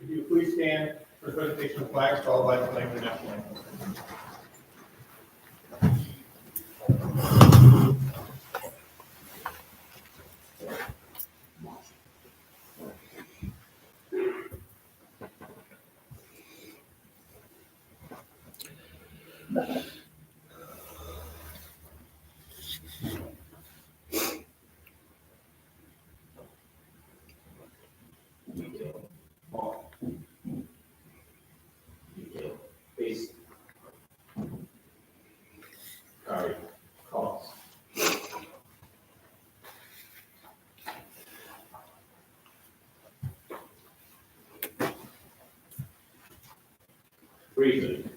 If you please stand for the presentation of flags, followed by the playing of the national anthem. Base. All right, calls. Reason.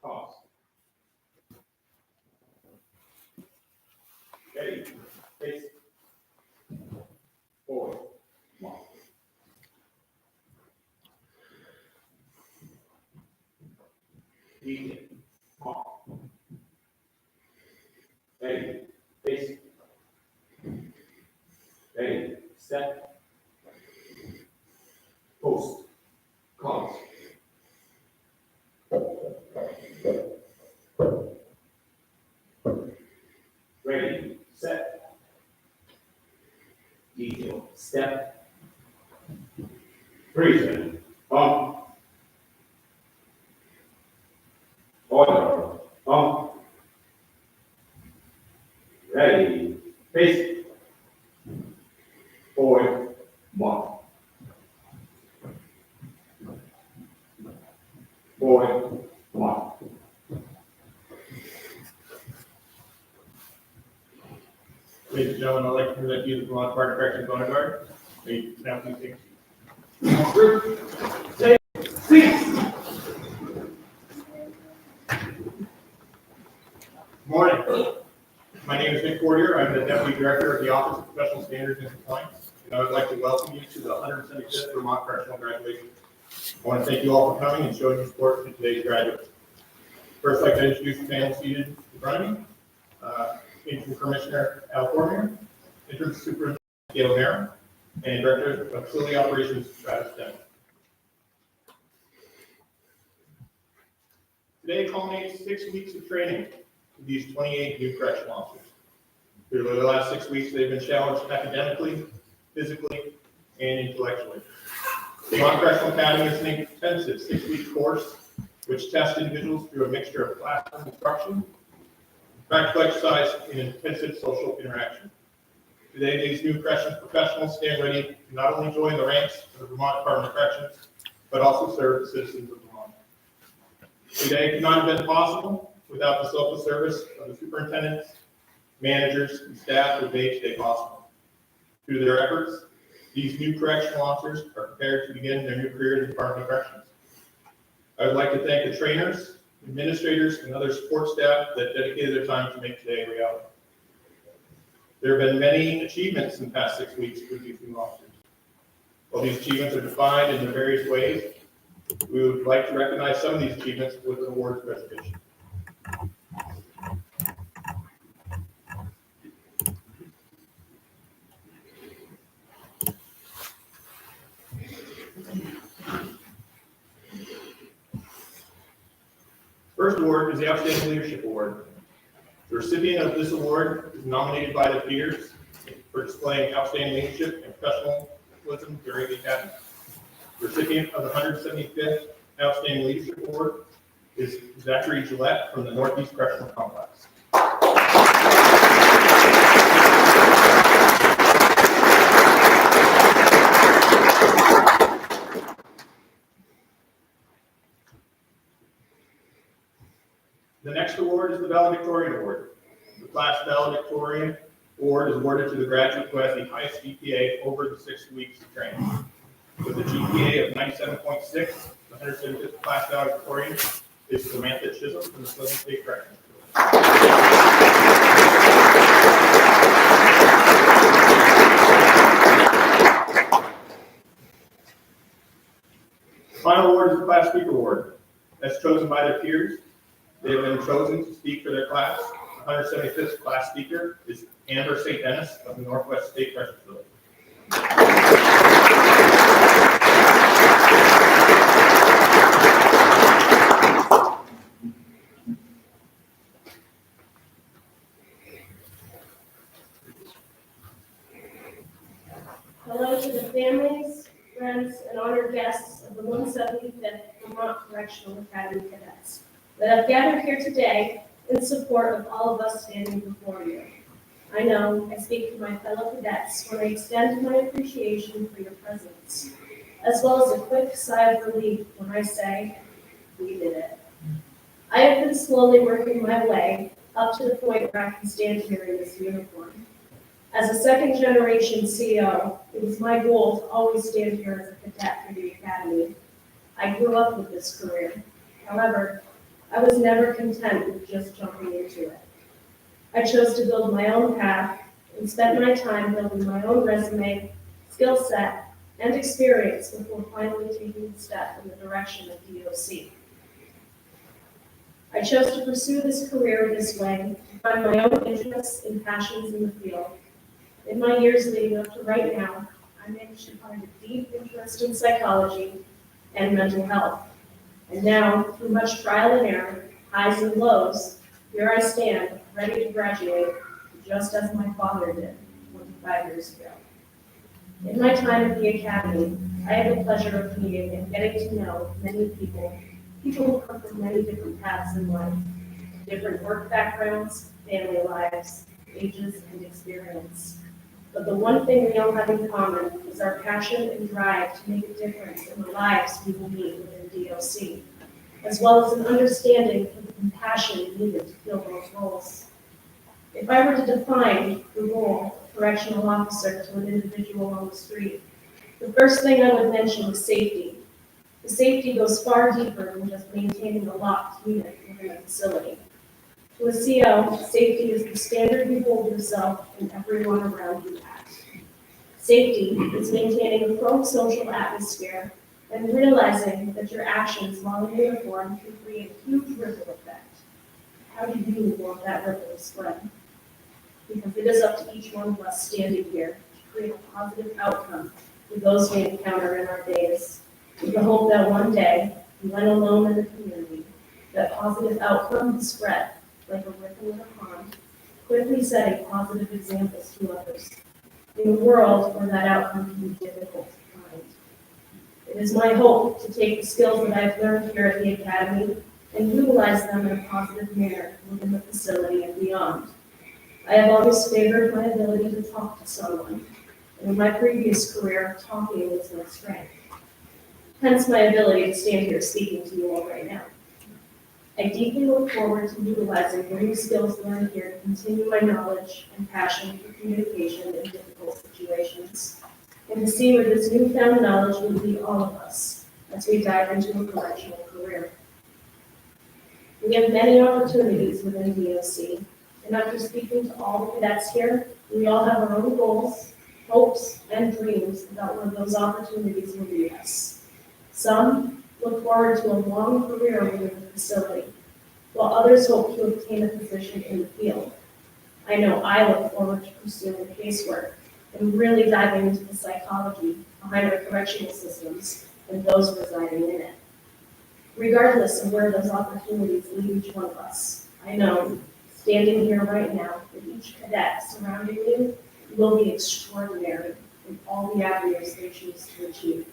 Pause. Ready, face, forward, one. Medium, one. Ready, face, ready, step, post, calls. Ready, set, detail, step, reason, order, ready, face, forward, one, forward, one. Ladies and gentlemen, I'd like to present you the Vermont Fire Corrections Honor Guard. Please, now please take a seat. Group, take seats. Good morning. My name is Nick Fortier. I'm the Deputy Director of the Office of Professional Standards and Compliance, and I would like to welcome you to the 175th Vermont Correctional Graduation. I want to thank you all for coming and showing your support for today's graduates. First, I'd like to introduce the panel seated in front of me. Interim Commissioner Al Cormier, Interim Superintendent Gail Merrill, and Director of Facility Operations Travis Dent. Today culminates 6 weeks of training for these 28 new correctional officers. Through the last 6 weeks, they've been challenged academically, physically, and intellectually. The Vermont Correctional Academy is an intensive 6-week course which tests individuals through a mixture of classroom instruction, practical exercise, and intensive social interaction. Today, these new corrections professionals stand ready to not only join the ranks of the Vermont Department of Corrections, but also serve the citizens of Vermont. Today could not have been possible without the selfless service of the superintendents, managers, and staff who made today possible. Through their efforts, These new correctional officers are prepared to begin their new career in the Department of Corrections. I would like to thank the trainers, administrators, and other support staff that dedicated their time to make today a reality. There have been many achievements in the past 6 weeks with these new officers. While these achievements are defined in their various ways, we would like to recognize some of these achievements with an awards presentation. First award is the Outstanding Leadership Award. The recipient of this award is nominated by their peers for displaying outstanding leadership and professionalism during the academy. The recipient of the 175th Outstanding Leadership Award is Zachary Gillette from the Northeast Correctional Complex. The next award is the Valedictorian Award. The class Valedictorian Award is awarded to the graduate who has the highest GPA over the 6 weeks of training. With a GPA of 97.6, the 175th class valedictorian is Samantha Chisholm from the Southern State Correctional. The final award is the Class Speaker Award. As chosen by their peers, they have been chosen to speak for their class. The 175th class speaker is Amber St. Dennis of the Northwest State Correctional Facility. Hello to the families, friends, and honored guests of the 175th Vermont Correctional Academy cadets that have gathered here today in support of all of us standing before you. I know I speak for my fellow cadets when I extend my appreciation for your presence, as well as a quick sigh of relief when I say, we did it. I have been slowly working my way up to the point where I can stand here in this uniform. As a second-generation CO, it was my goal to always stand here as a cadet for the Academy. I grew up with this career. However, I was never content with just jumping into it. I chose to build my own path and spent my time building my own resume, skill set, and experience before finally taking a step in the direction of DOC. I chose to pursue this career this way to find my own interests and passions in the field. In my years leading up to right now, I managed to find a deep interest in psychology and mental health. And now, through much trial and error, highs and lows, here I stand, ready to graduate, just as my father did 25 years ago. In my time at the Academy, I had the pleasure of meeting and getting to know many people who come from many different paths in life, different work backgrounds, family lives, ages, and experience. But the one thing we all have in common is our passion and drive to make a difference in the lives we will meet within DOC, as well as an understanding of the compassion needed to fill those roles. If I were to define the role of correctional officer to an individual on the street, the first thing I would mention is safety. The safety goes far deeper than just maintaining a locked unit within a facility. To a CO, safety is the standard you hold yourself and everyone around you at. Safety is maintaining a pro-social atmosphere and realizing that your actions while in uniform can create a huge ripple effect. How do you want that ripple to spread? Because it is up to each one of us standing here to create a positive outcome for those we encounter in our days, with the hope that one day, when alone in the community, that positive outcome will spread like a ripple in a pond, quickly setting positive examples to others in a world where that outcome can be difficult to find. It is my hope to take the skills that I've learned here at the Academy and utilize them in a positive manner within the facility and beyond. I have always favored my ability to talk to someone, and in my previous career, talking was my strength. Hence my ability to stand here speaking to you all right now. I deeply look forward to utilizing the new skills learned here to continue my knowledge and passion for communication in difficult situations, and to see where this newfound knowledge will lead all of us as we dive into a correctional career. We have many opportunities within VOC, and after speaking to all the cadets here, we all have our own goals, hopes, and dreams about where those opportunities will lead us. Some look forward to a long career within the facility, while others hope to obtain a position in the field. I know I look forward to pursuing casework and really diving into the psychology behind our correctional systems and those residing in it. Regardless of where those opportunities lead each one of us, I know, standing here right now, that each cadet surrounding you will be extraordinary in all the avenues they choose to achieve.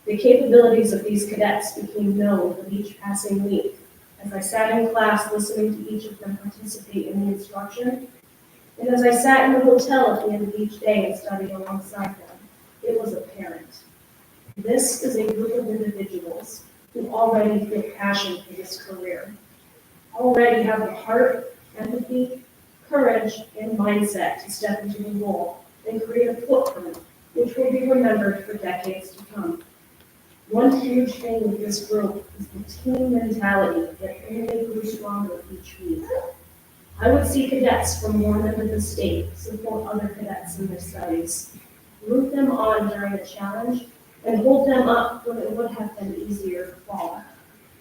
The capabilities of these cadets became known with each passing week as I sat in class listening to each of them participate in the instruction, and as I sat in the hotel at the end of each day and studied alongside them, it was apparent. This is a group of individuals who already feel passion for this career, already have the heart, empathy, courage, and mindset to step into the role and create a footprint which will be remembered for decades to come. One huge thing with this group is the team mentality that only grew stronger each week. I would see cadets from one end of the state support other cadets in their studies, root them on during a challenge, and hold them up when it would have been easier to fall.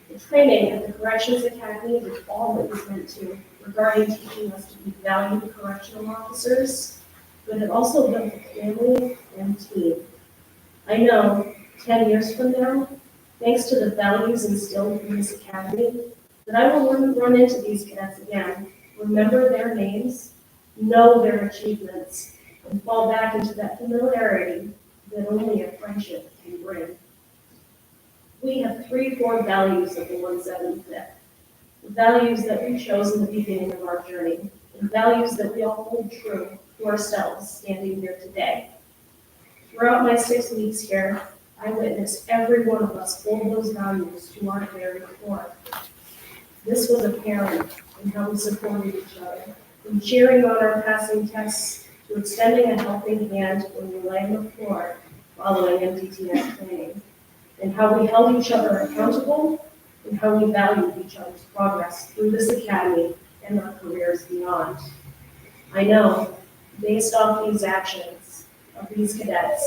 The training at the Corrections Academy did all it was meant to regarding teaching us to be valued correctional officers, but it also built a family and team. I know 10 years from now, thanks to the values instilled in this academy, that I will run into these cadets again, remember their names, know their achievements, and fall back into that familiarity that only a friendship can bring. We have 3 core values of the 175th. The values that we chose in the beginning of our journey, and values that we all hold true to ourselves standing here today. Throughout my 6 weeks here, I witnessed every one of us hold those values to our very core. This was apparent in how we supported each other, from cheering on our passing tests to extending a helping hand when we lay on the floor following MDTS training, and how we held each other accountable, and how we valued each other's progress through this academy and our careers beyond. I know, based off these actions of these cadets,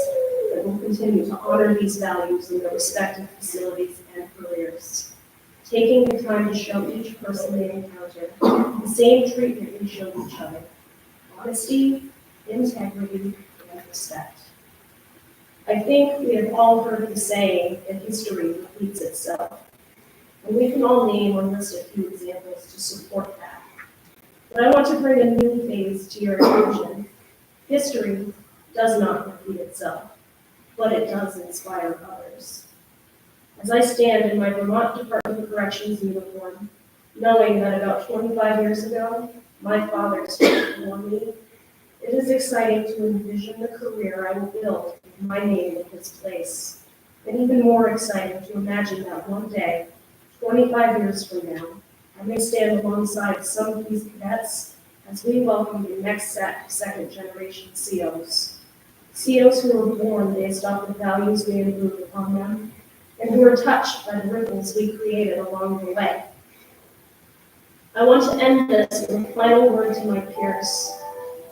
that will continue to honor these values in their respective facilities and careers, taking the time to show each person they encounter the same treatment we show each other: honesty, integrity, and respect. I think we have all heard the saying that history repeats itself, and we can all name or list a few examples to support that. But I want to bring a new phase to your attention. History does not repeat itself, but it does inspire others. As I stand in my Vermont Department of Corrections uniform, knowing that about 25 years ago, my father stood before me, it is exciting to envision the career I will build with my name in his place. And even more exciting to imagine that one day, 25 years from now, I may stand alongside some of these cadets as we welcome the next set of second-generation COs. COs who were born based off the values we improve upon them, and who are touched by the ripples we created along the way. I want to end this with a final word to my peers.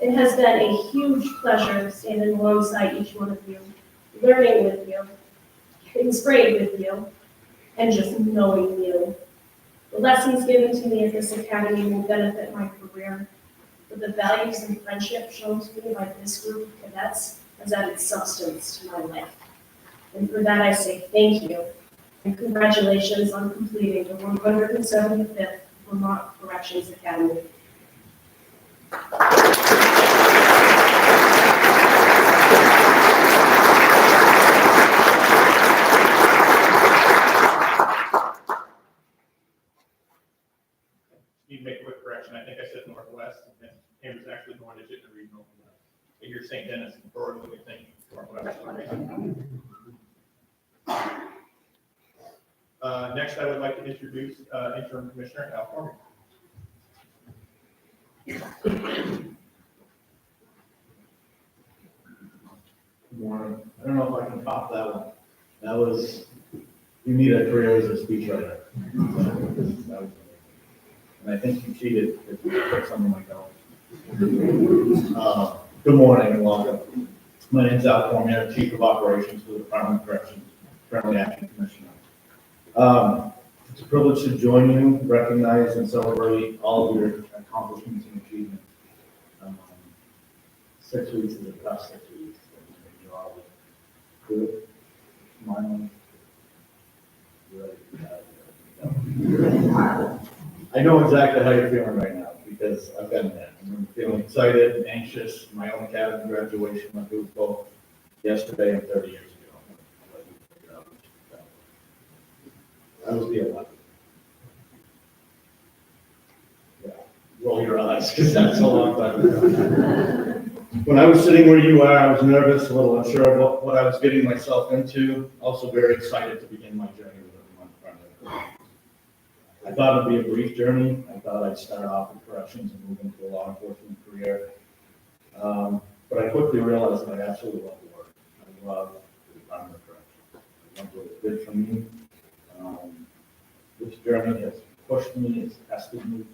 It has been a huge pleasure standing alongside each one of you, learning with you, getting sprayed with you, and just knowing you. The lessons given to me at this academy will benefit my career, but the values and friendship shown to me by this group of cadets has added substance to my life. And for that I say thank you, and congratulations on completing the 175th Vermont Corrections Academy. Need to make a quick correction. I think I said Northwest, and Amber's actually going to Chittenden Regional. But you're St. Dennis, and Florida, what do you think? Northwest. Next, I would like to introduce Interim Commissioner Al Cormier. Good morning. I don't know if I can top that one. That was, you need a career as a speechwriter. That was amazing. And I think you cheated if you picked someone like that. Good morning and welcome. My name is Al Cormier, Chief of Operations for the Department of Corrections, currently acting commissioner. It's a privilege to join you, recognize and celebrate all of your accomplishments and achievements. 6 weeks is a tough 6 weeks. You're all good, smiling. You're ready to die. I know exactly how you're feeling right now because I've been there. I'm feeling excited, anxious. My own academy graduation went through both yesterday and 30 years ago. I was the 11th. Yeah, roll your eyes because that's a long time ago. When I was sitting where you are, I was nervous, a little unsure of what I was getting myself into. Also very excited to begin my journey with Vermont. I thought it'd be a brief journey. I thought I'd start off with corrections and move into a law enforcement career. But I quickly realized that I absolutely love the work. I love the Department of Corrections. I love what it did for me. This journey has pushed me, has tested me,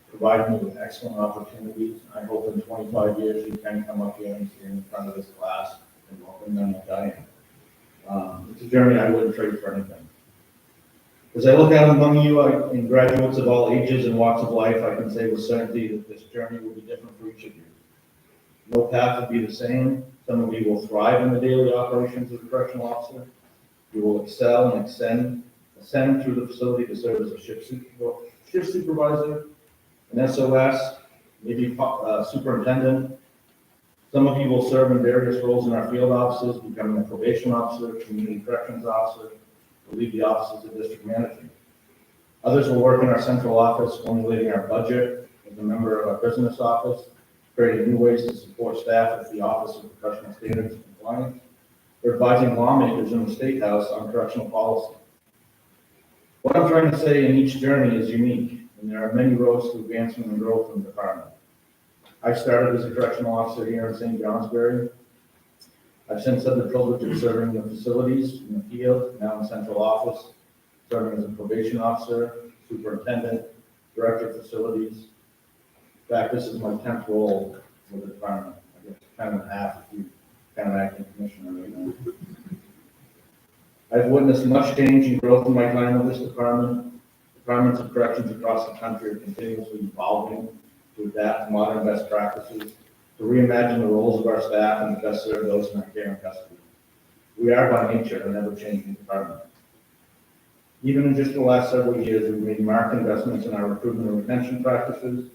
provided me with excellent opportunities. I hope in 25 years you can come up here and stand in front of this class and welcome them like I am. It's a journey I wouldn't trade for anything. As I look out among you and graduates of all ages and walks of life, I can say with certainty that this journey will be different for each of you. No path will be the same. Some of you will thrive in the daily operations as a correctional officer. You will excel and ascend through the facility to serve as a shift supervisor, an SOS, maybe superintendent. Some of you will serve in various roles in our field offices, becoming a probation officer, community corrections officer, or lead the offices of district manager. Others will work in our central office, formulating our budget as a member of our business office, creating new ways to support staff at the Office of Professional Standards and Compliance, or advising lawmakers in the State House on correctional policy. What I'm trying to say in each journey is unique, and there are many roads to advancement and growth in the department. I started as a correctional officer here in St. Johnsbury. I've since had the privilege of serving in the facilities, in the field, now in central office, serving as a probation officer, superintendent, director of facilities. In fact, this is my 10th role with the department. I guess 10 and a half if you count acting commissioner right now. I've witnessed much change and growth in my time with this department. Departments of corrections across the country are continuously evolving to adapt to modern best practices, to reimagine the roles of our staff and to best serve those in our care and custody. We are by nature an ever-changing department. Even in just the last several years, we've made marked investments in our recruitment and retention practices.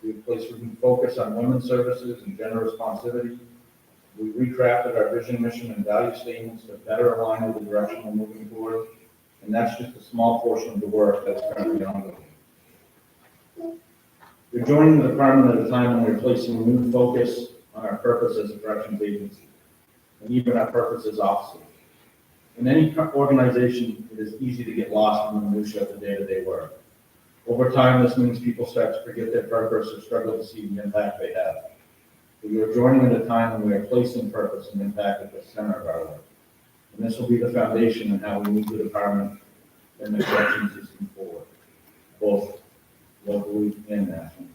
We've placed renewed focus on women's services and gender responsivity. We recrafted our vision, mission, and value statements to better align with the direction we're moving forward. And that's just a small portion of the work that's currently ongoing. We're joining the department at a time when we're placing renewed focus on our purpose as a corrections agency, and even our purpose as officers. In any organization, it is easy to get lost in the minutiae of the day-to-day work. Over time, this means people start to forget their purpose or struggle to see the impact they have. But we are joining at a time when we are placing purpose and impact at the center of our work. And this will be the foundation in how we move the department and the corrections system forward, both locally and nationally.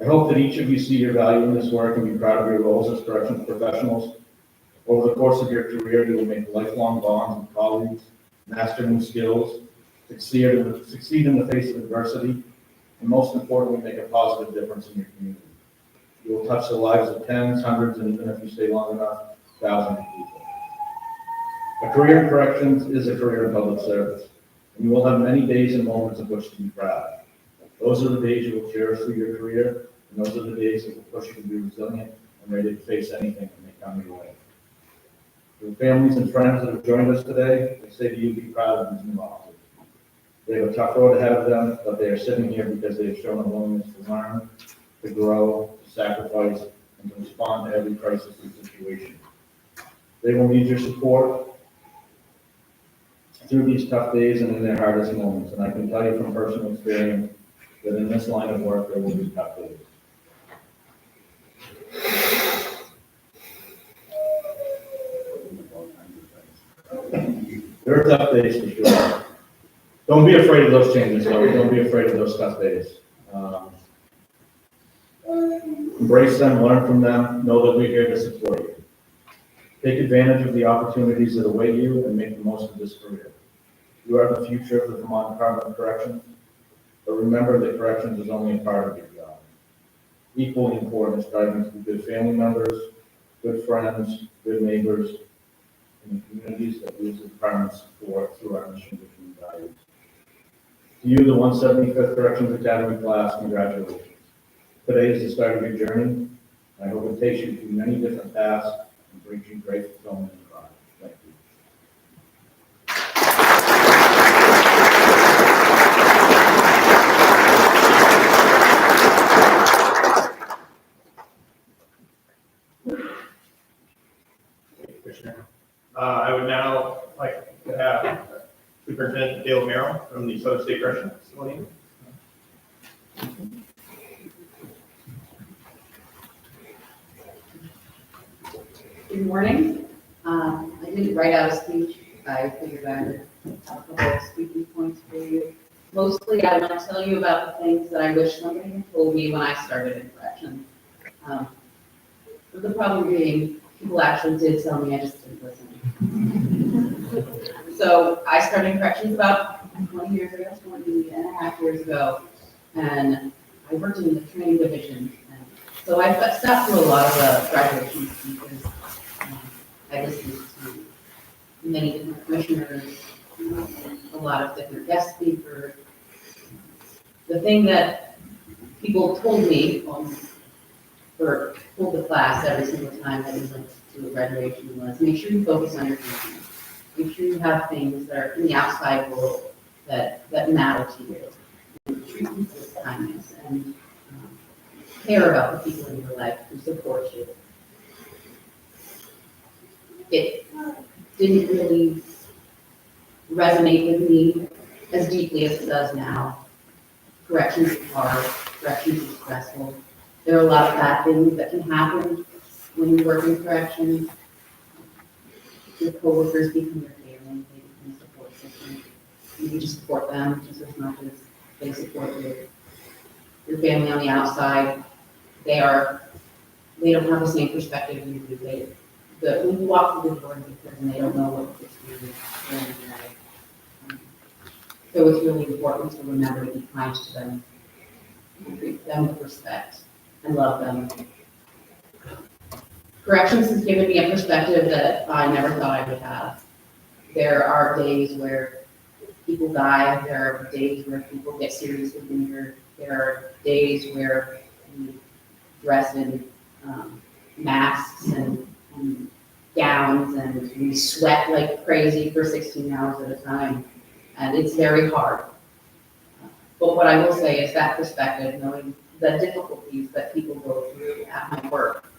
I hope that each of you see your value in this work and be proud of your roles as corrections professionals. Over the course of your career, you will make lifelong bonds with colleagues, master new skills, succeed in the face of adversity, and most importantly, make a positive difference in your community. You will touch the lives of tens, hundreds, and even if you stay long enough, thousands of people. A career in corrections is a career in public service, and you will have many days and moments of which to be proud. Those are the days you will cherish through your career, and those are the days that will push you to be resilient and ready to face anything that may come your way. To the families and friends that have joined us today, I say to you, be proud of these new officers. They have a tough road ahead of them, but they are sitting here because they have shown a willingness to learn, to grow, to sacrifice, and to respond to every crisis and situation. They will need your support through these tough days and in their hardest moments. And I can tell you from personal experience that in this line of work, there will be tough days. There are tough days for sure. Don't be afraid of those changes, though. Don't be afraid of those tough days. Embrace them, learn from them, know that we're here to support you. Take advantage of the opportunities that await you and make the most of this career. You are the future of the Vermont Department of Corrections, but remember that corrections is only a part of your job. Equally important is striving to be good family members, good friends, good neighbors, in the communities that we as a department support through our mission, vision, and values. To you, the 175th Corrections Academy class, congratulations. Today is the start of your journey. I hope it takes you through many different paths and brings you great fulfillment and pride. Thank you. Commissioner. I would now like to have Superintendent Dale Merrill from the Southern State Correctional Facility. Good morning. I didn't write out a speech. I figured I would have a couple of speaking points for you. Mostly, I want to tell you about the things that I wish somebody had told me when I started in corrections. The problem being, people actually did tell me, I just didn't listen. So I started in corrections about 20 years ago, 20 and a half years ago, and I worked in the training division. And so I sat through a lot of the graduation speeches. I listened to many different commissioners, a lot of different guest speakers. The thing that people told me or told the class every single time that we went to a graduation was, make sure you focus on your family. Make sure you have things that are in the outside world that matter to you. And treat people with kindness and care about the people in your life who support you. It didn't really resonate with me as deeply as it does now. Corrections is hard, corrections is stressful. There are a lot of bad things that can happen when you work in corrections. Your coworkers become your family, they become a support system. You need to support them just as much as they support you. Your family on the outside, they don't have the same perspective you do. When you walk through the door into prison, they don't know what to experience during the day. So it's really important to remember to be kind to them, and treat them with respect, and love them. Corrections has given me a perspective that I never thought I would have. There are days where people die. There are days where people get seriously injured. There are days where we dress in masks and gowns and we sweat like crazy for 16 hours at a time. And it's very hard. But what I will say is that perspective, knowing the difficulties that people go through at my work,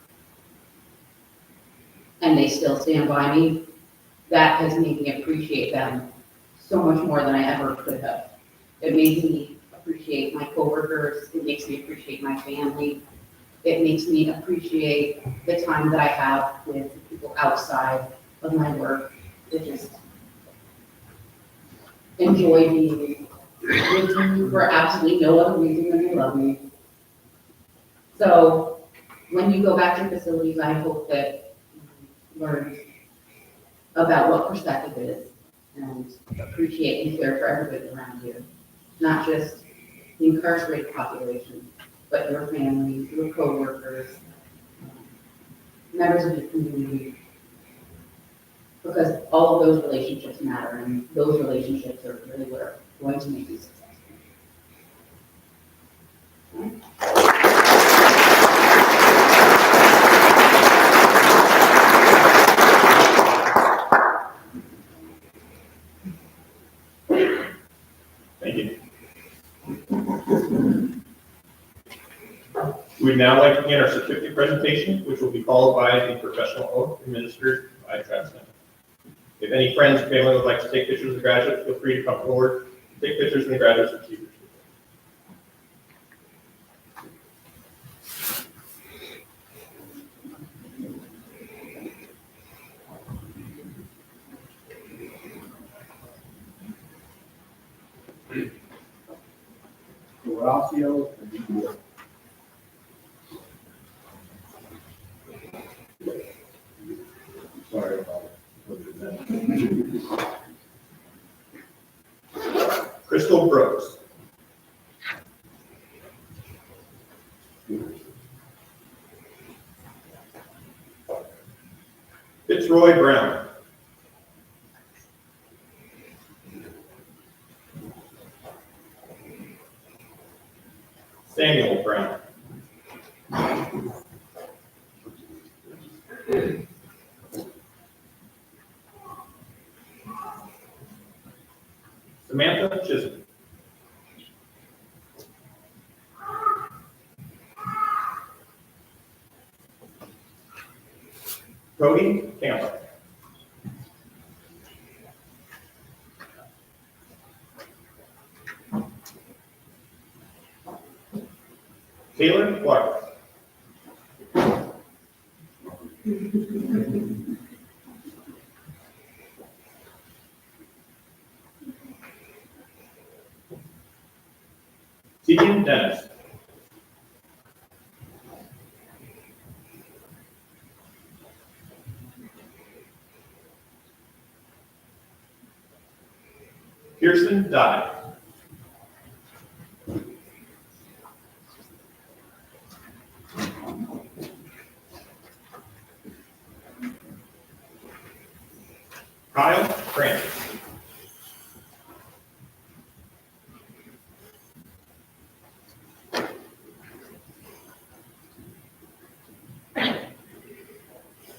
and they still stand by me, that has made me appreciate them so much more than I ever could have. It makes me appreciate my coworkers. It makes me appreciate my family. It makes me appreciate the time that I have with people outside of my work to just enjoy being with you for absolutely no other reason than they love me. So when you go back to facilities, I hope that you learn about what perspective is and appreciate and care for everybody around you, not just the incarcerated population, but your family, your coworkers, members of your community, because all of those relationships matter, and those relationships are really what are going to make you successful. Thank you. We'd now like to begin our certificate presentation, which will be followed by the professional oath administered by Travis. If any friends or family would like to take pictures of the graduates, feel free to come forward and take pictures in the graduates' receivers. Horacio Padilla. Sorry about it. Crystal Brooks. Fitzroy Brown. Samuel Brown. Samantha Chisholm. Cody Camper. Taylor Clark. Tegan Dennis. Kirsten Dye. Kyle Francis.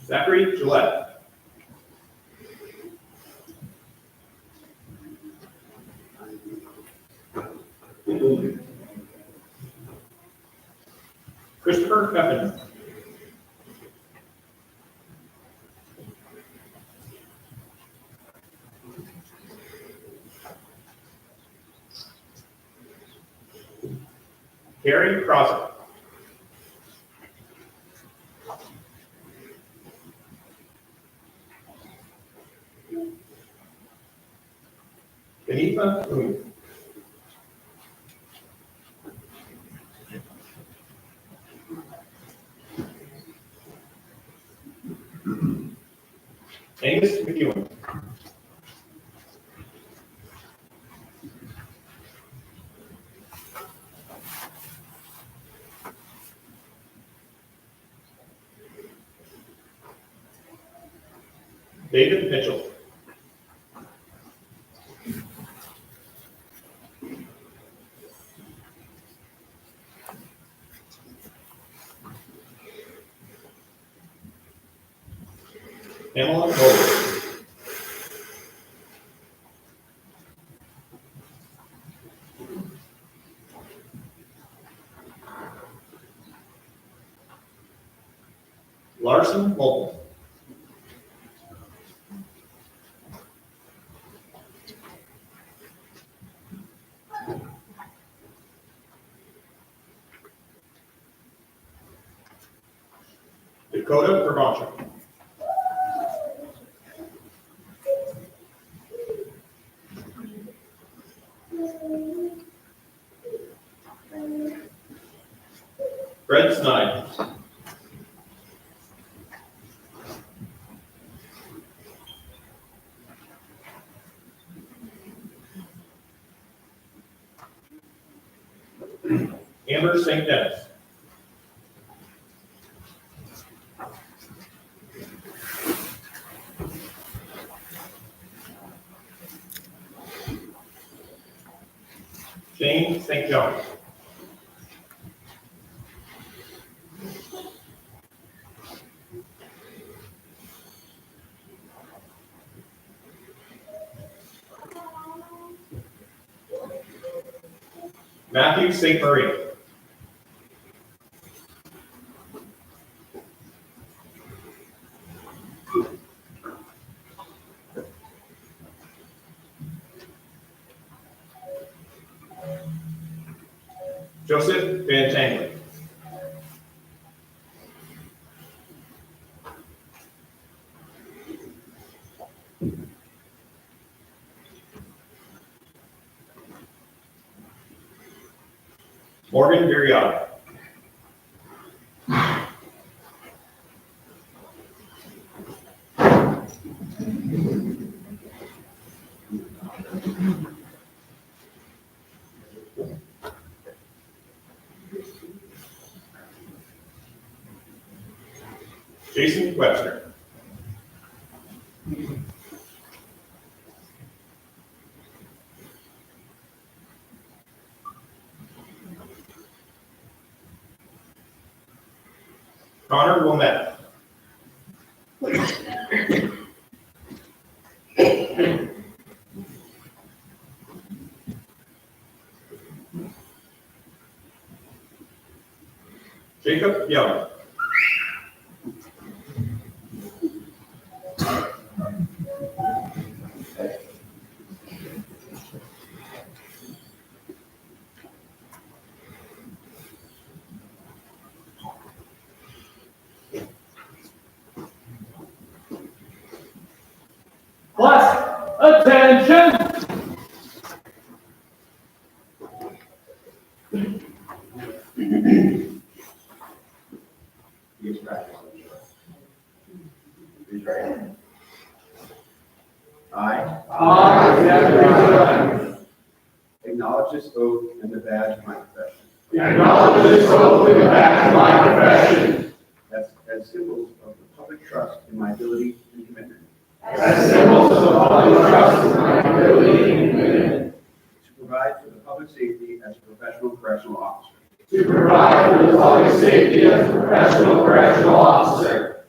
Zachary Gillette. Christopher Pepin. Carrie Crosser. Benita Boone. Angus McEwen. David Mitchell. Pamela Noble. Larson Moulton. Dakota Provencher. Fred Snide. Amber St. Dennis. Shane St. John. Matthew St. Marie. Joseph Van Tangley. Morgan Viriato. Jason Webster. Connor Wilmette. Jacob Young. Class, attention! Please practice. Please write. I acknowledge this oath and the badge of my profession. Acknowledge this oath and the badge of my profession As symbols of the public trust in my ability and commitment as symbols of the public trust in my ability and commitment to provide for the public safety as a professional correctional officer. to provide for the public safety as a professional correctional officer.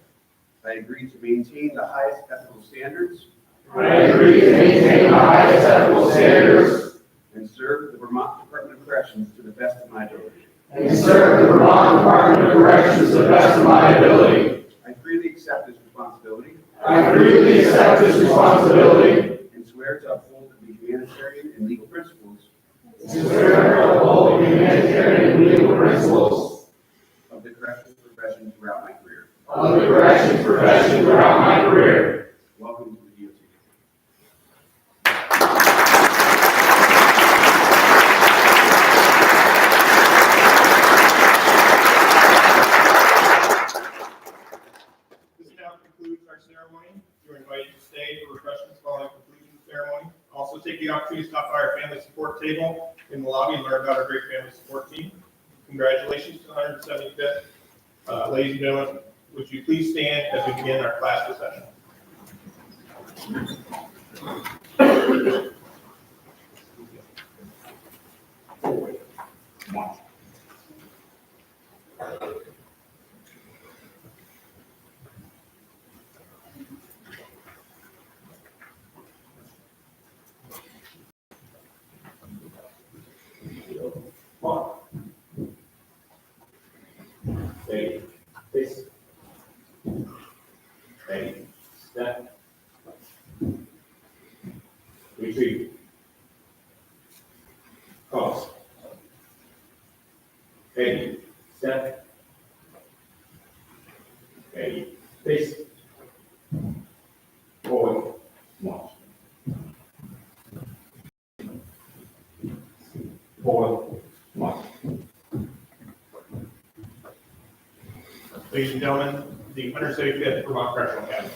I agree to maintain the highest ethical standards I agree to maintain the highest ethical standards and serve the Vermont Department of Corrections to the best of my ability. and serve the Vermont Department of Corrections to the best of my ability. I freely accept this responsibility I freely accept this responsibility and swear to uphold the humanitarian and legal principles to swear to uphold the humanitarian and legal principles of the corrections profession throughout my career. of the corrections profession throughout my career. Welcome to the DOT. This now concludes our ceremony. You're invited to stay for refreshments following completion of the ceremony. Also take the opportunity to stop by our family support table in the lobby and learn about our great family support team. Congratulations to the 175th. Ladies and gentlemen, would you please stand as we begin our class procession? One. Ready. Face. Ready. Step. Retreat. Cross. Ready. Step. Ready. Face. Forward. March. Forward. March. Ladies and gentlemen, the 175th Vermont Correctional Academy.